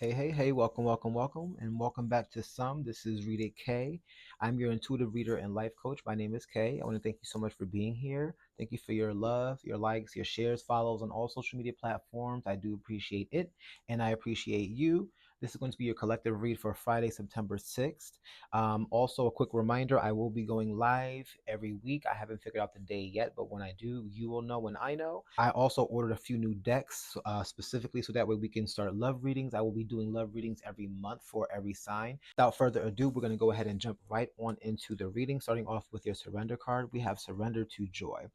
Hey, welcome, and welcome back to Some. This is Rita K. I'm your intuitive reader and life coach. My name is Kay. I want to thank you so much for being here. Thank you for your love, your likes, your shares, follows on all social media platforms. I do appreciate it, and I appreciate you. This is going to be your collective read for Friday, September 6th. Also, a quick reminder I will be going live every week. I haven't figured out the day yet, but when I do, you will know when I know. I also ordered a few new decks specifically so that way we can start love readings. I will be doing love readings every month for every sign. Without further ado, we're going to go ahead and jump right on into the reading, starting off with your surrender card. We have Surrender to Joy.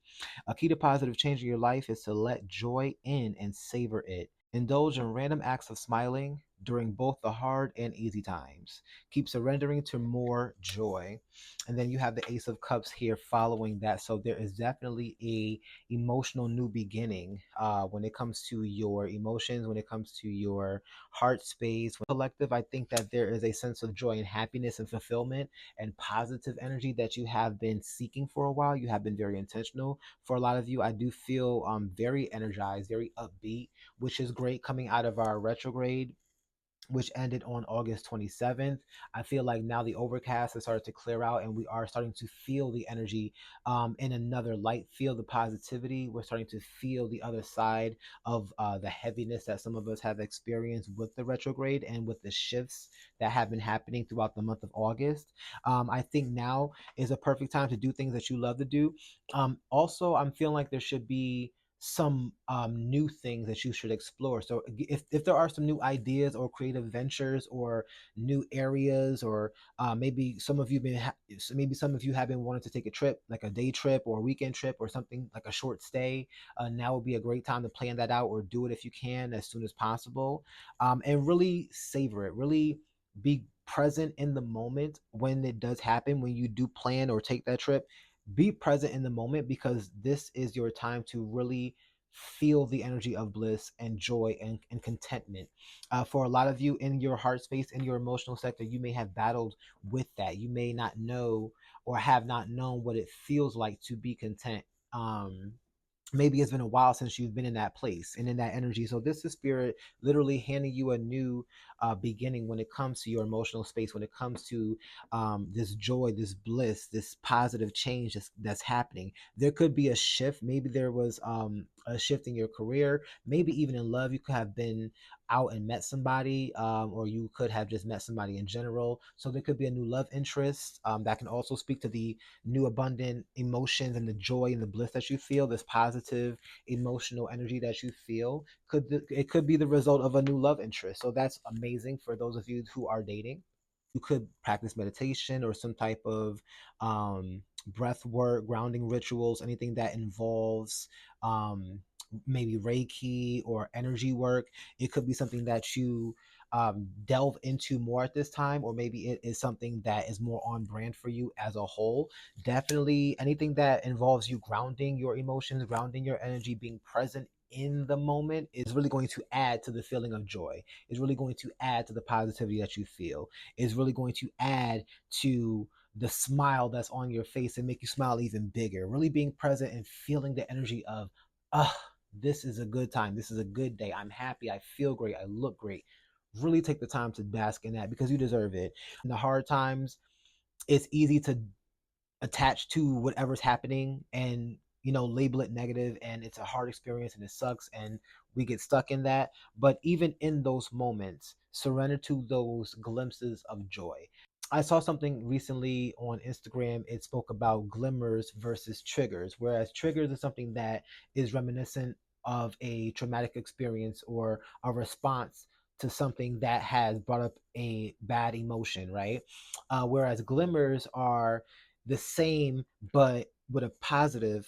A key to positive change in your life is to let joy in and savor it. Indulge in random acts of smiling during both the hard and easy times. Keep surrendering to more joy. And then you have the Ace of Cups here following that. So there is definitely a emotional new beginning when it comes to your emotions, when it comes to your heart space. When collective, I think that there is a sense of joy and happiness and fulfillment and positive energy that you have been seeking for a while. You have been very intentional. For a lot of you, I do feel very energized, very upbeat, which is great coming out of our retrograde, which ended on August 27th. I feel like now the overcast has started to clear out and we are starting to feel the energy in another light, feel the positivity. We're starting to feel the other side of the heaviness that some of us have experienced with the retrograde and with the shifts that have been happening throughout the month of August. I think now is a perfect time to do things that you love to do. Also, I'm feeling like there should be some new things that you should explore. So if there are some new ideas or creative ventures or new areas, or maybe maybe some of you have been wanting to take a trip, like a day trip or a weekend trip or something like a short stay, now would be a great time to plan that out or do it if you can as soon as possible, and really savor it. Really be present in the moment when it does happen, when you do plan or take that trip. Be present in the moment because this is your time to really feel the energy of bliss and joy and contentment. For a lot of you in your heart space, in your emotional sector, you may have battled with that. You may not know or have not known what it feels like to be content. Maybe it's been a while since you've been in that place and in that energy. So this is spirit literally handing you a new beginning when it comes to your emotional space, when it comes to this joy, this bliss, this positive change that's happening. There could be a shift. Maybe there was a shift in your career, maybe even in love. You could have been out and met somebody, or you could have just met somebody in general. So there could be a new love interest that can also speak to the new abundant emotions and the joy and the bliss that you feel, this positive emotional energy that you feel. It could be the result of a new love interest. So that's amazing for those of you who are dating. You could practice meditation or some type of breath work, grounding rituals, anything that involves maybe Reiki or energy work. It could be something that you delve into more at this time, or maybe it is something that is more on brand for you as a whole. Definitely anything that involves you grounding your emotions, grounding your energy, being present in the moment is really going to add to the feeling of joy, is really going to add to the positivity that you feel, is really going to add to the smile that's on your face and make you smile even bigger. Really being present and feeling the energy of, ah, this is a good time. This is a good day. I'm happy. I feel great. I look great. Really take the time to bask in that because you deserve it. In the hard times, it's easy to attach to whatever's happening and label it negative, and it's a hard experience and it sucks and we get stuck in that. But even in those moments, surrender to those glimpses of joy. I saw something recently on Instagram. It spoke about glimmers versus triggers, whereas triggers is something that is reminiscent of a traumatic experience or a response to something that has brought up a bad emotion, right? Whereas glimmers are the same but with a positive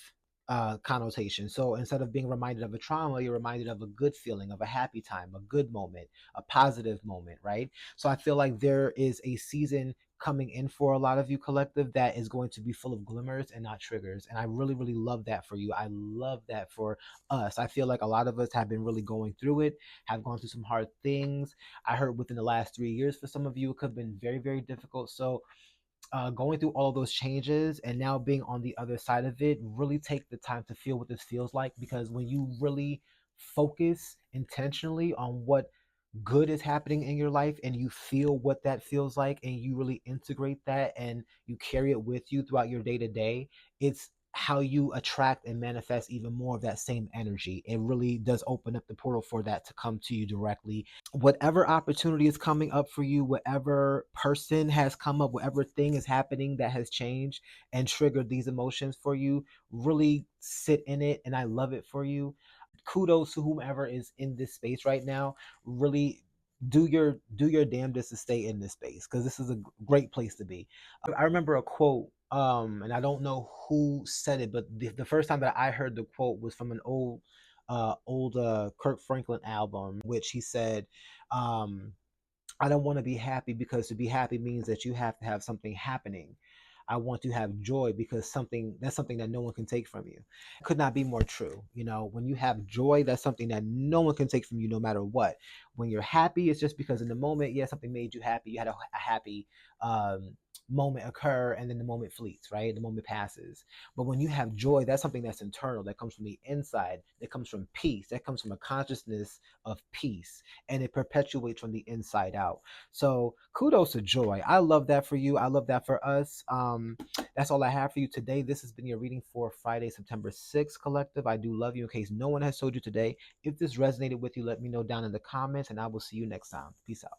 connotation. So instead of being reminded of a trauma, you're reminded of a good feeling, of a happy time, a good moment, a positive moment, right? So I feel like there is a season coming in for a lot of you collective that is going to be full of glimmers and not triggers. And I really, really love that for you. I love that for us. I feel like a lot of us have been really going through it, have gone through some hard things. I heard within the last 3 years for some of you, it could have been very, very difficult. So going through all of those changes and now being on the other side of it, really take the time to feel what this feels like, because when you really focus intentionally on what good is happening in your life and you feel what that feels like and you really integrate that and you carry it with you throughout your day to day, it's how you attract and manifest even more of that same energy. It really does open up the portal for that to come to you directly. Whatever opportunity is coming up for you, whatever person has come up, whatever thing is happening that has changed and triggered these emotions for you, really sit in it. And I love it for you. Kudos to whomever is in this space right now. Really do your damnedest to stay in this space because this is a great place to be. I remember a quote, and I don't know who said it, but the first time that I heard the quote was from an old Kirk Franklin album, which he said, um, I don't want to be happy because to be happy means that you have to have something happening. I want to have joy because something that no one can take from you. Could not be more true. You know, when you have joy, that's something that no one can take from you no matter what. When you're happy, it's just because in the moment, yeah, something made you happy. You had a happy moment occur and then the moment fleets, right? The moment passes. But when you have joy, that's something that's internal, that comes from the inside, that comes from peace, that comes from a consciousness of peace, and it perpetuates from the inside out. So kudos to joy. I love that for you. I love that for us. That's all I have for you today. This has been your reading for Friday, September 6th, collective. I do love you. In case no one has told you today, if this resonated with you, let me know down in the comments, and I will see you next time. Peace out.